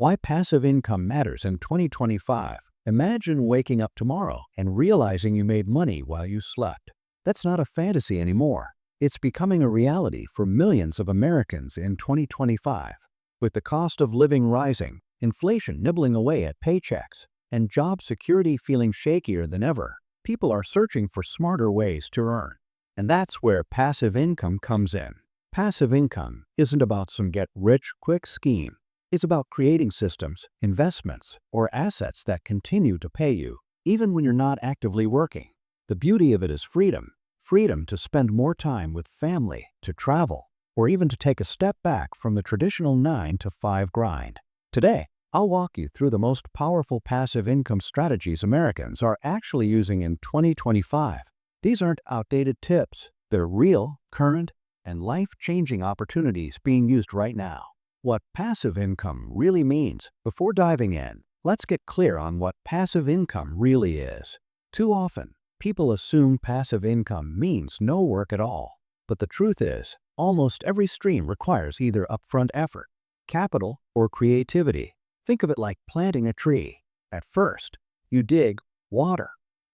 Why passive income matters in 2025. Imagine waking up tomorrow and realizing you made money while you slept. That's not a fantasy anymore. It's becoming a reality for millions of Americans in 2025. With the cost of living rising, inflation nibbling away at paychecks, and job security feeling shakier than ever, people are searching for smarter ways to earn. And that's where passive income comes in. Passive income isn't about some get-rich-quick scheme. It's about creating systems, investments, or assets that continue to pay you, even when you're not actively working. The beauty of it is freedom. Freedom to spend more time with family, to travel, or even to take a step back from the traditional 9-to-5 grind. Today, I'll walk you through the most powerful passive income strategies Americans are actually using in 2025. These aren't outdated tips. They're real, current, and life-changing opportunities being used right now. What passive income really means. Before diving in, let's get clear on what passive income really is. Too often, people assume passive income means no work at all. But the truth is, almost every stream requires either upfront effort, capital, or creativity. Think of it like planting a tree. At first, you dig, water,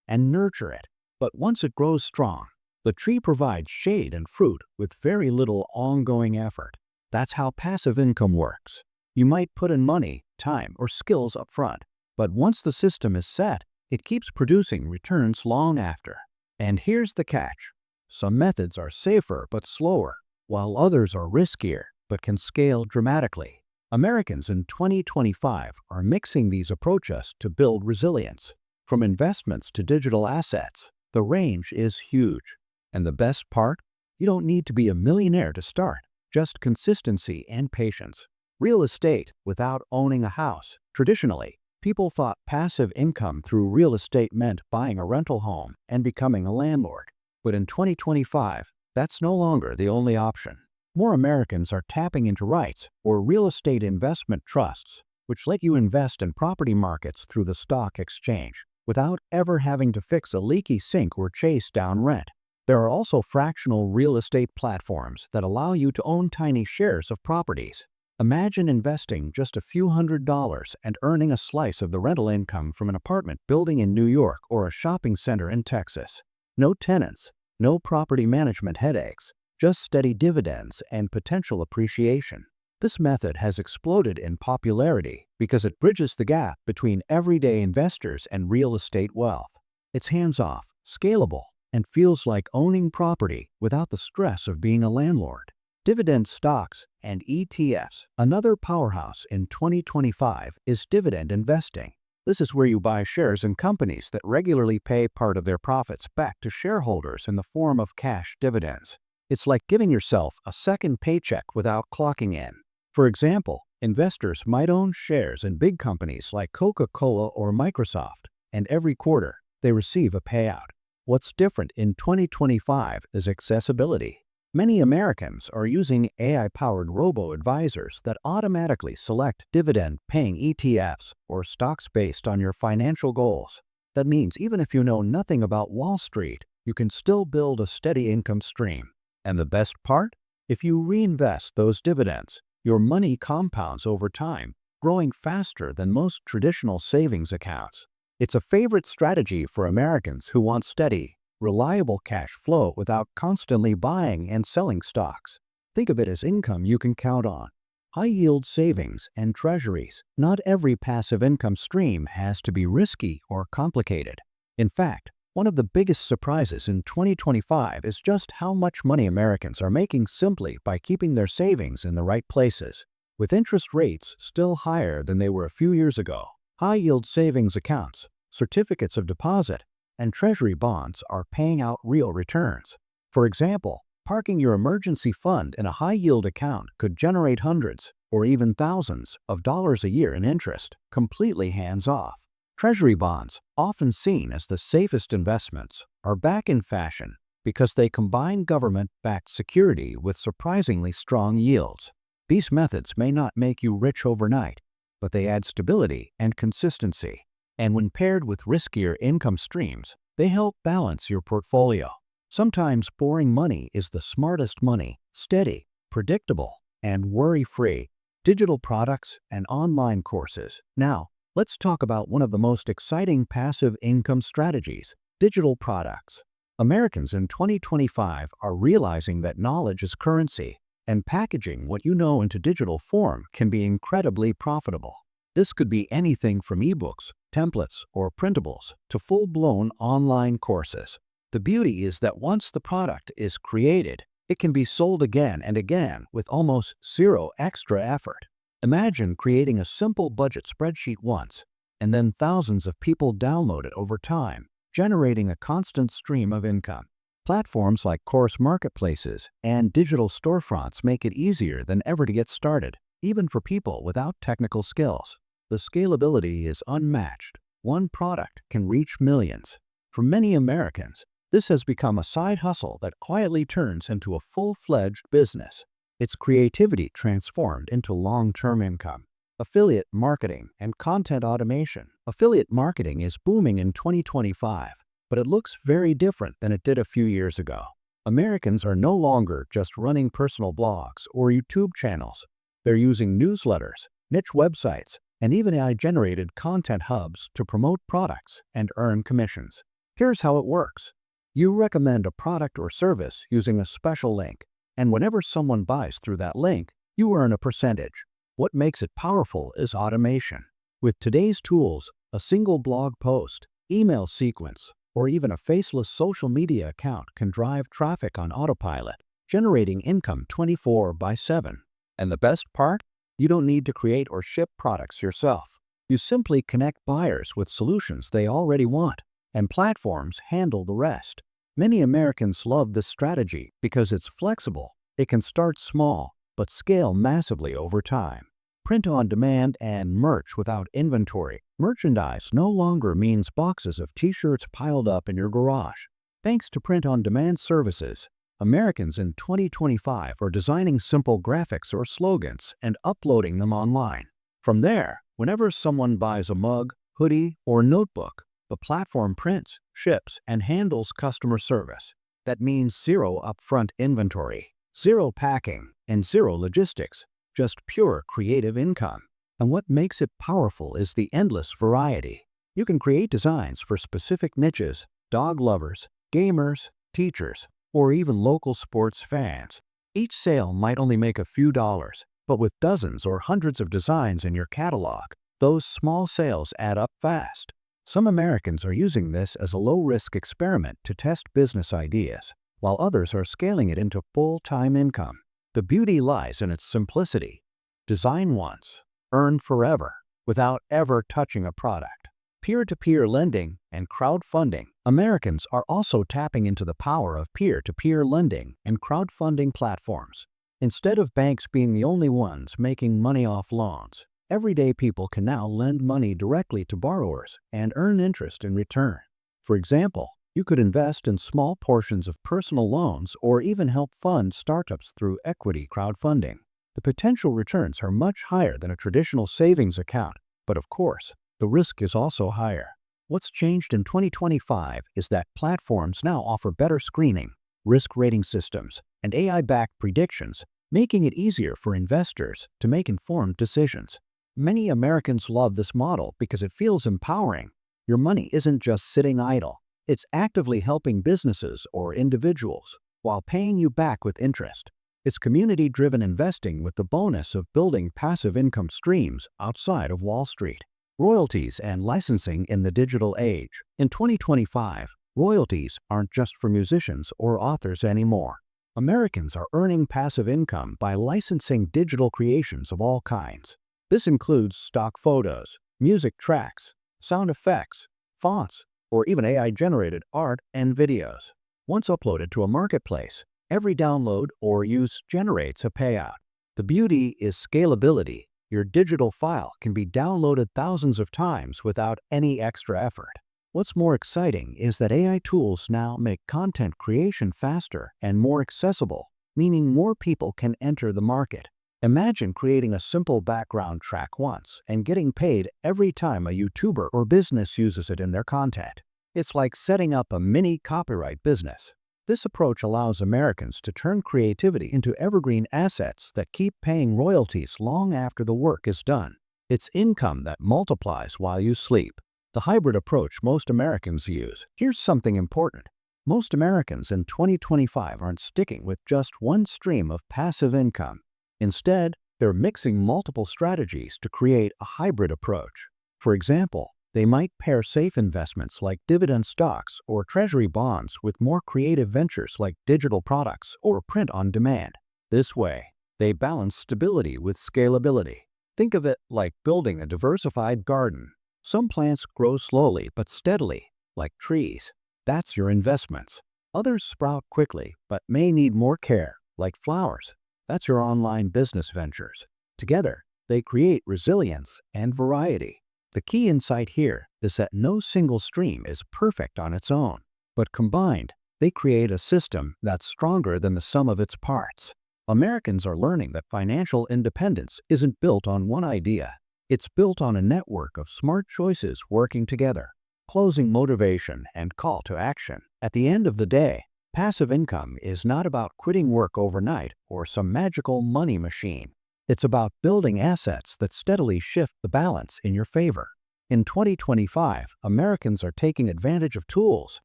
and nurture it. But once it grows strong, the tree provides shade and fruit with very little ongoing effort. That's how passive income works. You might put in money, time, or skills up front, but once the system is set, it keeps producing returns long after. And here's the catch. Some methods are safer but slower, while others are riskier but can scale dramatically. Americans in 2025 are mixing these approaches to build resilience. From investments to digital assets, the range is huge. And the best part? You don't need to be a millionaire to start. Just consistency and patience. Real estate without owning a house. Traditionally, people thought passive income through real estate meant buying a rental home and becoming a landlord. But in 2025, that's no longer the only option. More Americans are tapping into REITs, or real estate investment trusts, which let you invest in property markets through the stock exchange without ever having to fix a leaky sink or chase down rent. There are also fractional real estate platforms that allow you to own tiny shares of properties. Imagine investing just a few $100s and earning a slice of the rental income from an apartment building in New York or a shopping center in Texas. No tenants, no property management headaches, just steady dividends and potential appreciation. This method has exploded in popularity because it bridges the gap between everyday investors and real estate wealth. It's hands-off, scalable, and feels like owning property without the stress of being a landlord. Dividend stocks and ETFs. Another powerhouse in 2025 is dividend investing. This is where you buy shares in companies that regularly pay part of their profits back to shareholders in the form of cash dividends. It's like giving yourself a second paycheck without clocking in. For example, investors might own shares in big companies like Coca-Cola or Microsoft, and every quarter they receive a payout. What's different in 2025 is accessibility. Many Americans are using AI-powered robo-advisors that automatically select dividend-paying ETFs or stocks based on your financial goals. That means even if you know nothing about Wall Street, you can still build a steady income stream. And the best part? If you reinvest those dividends, your money compounds over time, growing faster than most traditional savings accounts. It's a favorite strategy for Americans who want steady, reliable cash flow without constantly buying and selling stocks. Think of it as income you can count on. High-yield savings and treasuries. Not every passive income stream has to be risky or complicated. In fact, one of the biggest surprises in 2025 is just how much money Americans are making simply by keeping their savings in the right places. With interest rates still higher than they were a few years ago, high-yield savings accounts, certificates of deposit, and treasury bonds are paying out real returns. For example, parking your emergency fund in a high-yield account could generate hundreds or even thousands of dollars a year in interest, completely hands-off. Treasury bonds, often seen as the safest investments, are back in fashion because they combine government-backed security with surprisingly strong yields. These methods may not make you rich overnight, but they add stability and consistency. And when paired with riskier income streams, they help balance your portfolio. Sometimes boring money is the smartest money, steady, predictable, and worry-free. digital products, and online courses. Now, let's talk about one of the most exciting passive income strategies, digital products. Americans in 2025 are realizing that knowledge is currency, and packaging what you know into digital form can be incredibly profitable. This could be anything from ebooks, templates, or printables to full-blown online courses. The beauty is that once the product is created, it can be sold again and again with almost zero extra effort. Imagine creating a simple budget spreadsheet once, and then thousands of people download it over time, generating a constant stream of income. Platforms like course marketplaces and digital storefronts make it easier than ever to get started, even for people without technical skills. The scalability is unmatched. One product can reach millions. For many Americans, this has become a side hustle that quietly turns into a full-fledged business. Its creativity transformed into long-term income. Affiliate marketing and content automation. Affiliate marketing is booming in 2025, but it looks very different than it did a few years ago. Americans are no longer just running personal blogs or YouTube channels. They're using newsletters, niche websites, and even AI-generated content hubs to promote products and earn commissions. Here's how it works. You recommend a product or service using a special link, and whenever someone buys through that link, you earn a percentage. What makes it powerful is automation. With today's tools, a single blog post, email sequence, or even a faceless social media account can drive traffic on autopilot, generating income 24/7. And the best part? You don't need to create or ship products yourself. You simply connect buyers with solutions they already want, and platforms handle the rest. Many Americans love this strategy because it's flexible. It can start small, but scale massively over time. Print on demand and merch without inventory. Merchandise no longer means boxes of t-shirts piled up in your garage. Thanks to print-on-demand services, Americans in 2025 are designing simple graphics or slogans and uploading them online. From there, whenever someone buys a mug, hoodie, or notebook, the platform prints, ships, and handles customer service. That means zero upfront inventory, zero packing, and zero logistics, just pure creative income. And what makes it powerful is the endless variety. You can create designs for specific niches, dog lovers, gamers, teachers, or even local sports fans. Each sale might only make a few dollars, but with dozens or hundreds of designs in your catalog, those small sales add up fast. Some Americans are using this as a low-risk experiment to test business ideas, while others are scaling it into full-time income. The beauty lies in its simplicity. Design once, earn forever, without ever touching a product. Peer-to-peer lending and crowdfunding. Americans are also tapping into the power of peer-to-peer lending and crowdfunding platforms. Instead of banks being the only ones making money off loans, everyday people can now lend money directly to borrowers and earn interest in return. For example, you could invest in small portions of personal loans or even help fund startups through equity crowdfunding. The potential returns are much higher than a traditional savings account, but of course, the risk is also higher. What's changed in 2025 is that platforms now offer better screening, risk rating systems, and AI-backed predictions, making it easier for investors to make informed decisions. Many Americans love this model because it feels empowering. Your money isn't just sitting idle. It's actively helping businesses or individuals while paying you back with interest. It's community-driven investing with the bonus of building passive income streams outside of Wall Street. Royalties and licensing in the digital age. In 2025, royalties aren't just for musicians or authors anymore. Americans are earning passive income by licensing digital creations of all kinds. This includes stock photos, music tracks, sound effects, fonts, or even AI-generated art and videos. Once uploaded to a marketplace, every download or use generates a payout. The beauty is scalability. Your digital file can be downloaded thousands of times without any extra effort. What's more exciting is that AI tools now make content creation faster and more accessible, meaning more people can enter the market. Imagine creating a simple background track once and getting paid every time a YouTuber or business uses it in their content. It's like setting up a mini copyright business. This approach allows Americans to turn creativity into evergreen assets that keep paying royalties long after the work is done. It's income that multiplies while you sleep. The hybrid approach most Americans use. Here's something important. Most Americans in 2025 aren't sticking with just one stream of passive income. Instead, they're mixing multiple strategies to create a hybrid approach. For example, they might pair safe investments like dividend stocks or treasury bonds with more creative ventures like digital products or print on demand. This way, they balance stability with scalability. Think of it like building a diversified garden. Some plants grow slowly but steadily, like trees. That's your investments. Others sprout quickly but may need more care, like flowers. That's your online business ventures. Together, they create resilience and variety. The key insight here is that no single stream is perfect on its own, but combined, they create a system that's stronger than the sum of its parts. Americans are learning that financial independence isn't built on one idea. It's built on a network of smart choices working together. Closing motivation and call to action. At the end of the day, passive income is not about quitting work overnight or some magical money machine. It's about building assets that steadily shift the balance in your favor. In 2025, Americans are taking advantage of tools,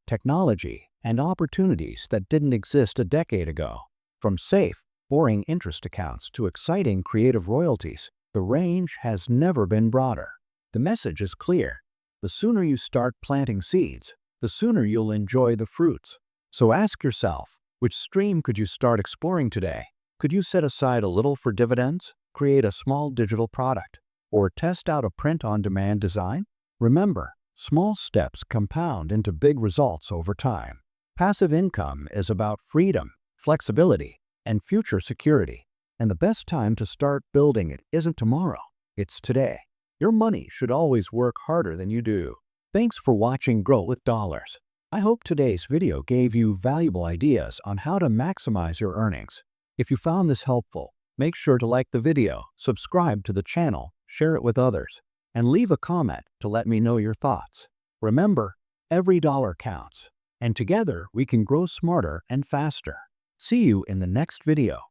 technology, and opportunities that didn't exist a decade ago. From safe, boring interest accounts to exciting creative royalties, the range has never been broader. The message is clear. The sooner you start planting seeds, the sooner you'll enjoy the fruits. So ask yourself, which stream could you start exploring today? Could you set aside a little for dividends, create a small digital product, or test out a print-on-demand design? Remember, small steps compound into big results over time. Passive income is about freedom, flexibility, and future security. And the best time to start building it isn't tomorrow, it's today. Your money should always work harder than you do. Thanks for watching Grow with Dollars. I hope today's video gave you valuable ideas on how to maximize your earnings. If you found this helpful, make sure to like the video, subscribe to the channel, share it with others, and leave a comment to let me know your thoughts. Remember, every dollar counts, and together we can grow smarter and faster. See you in the next video.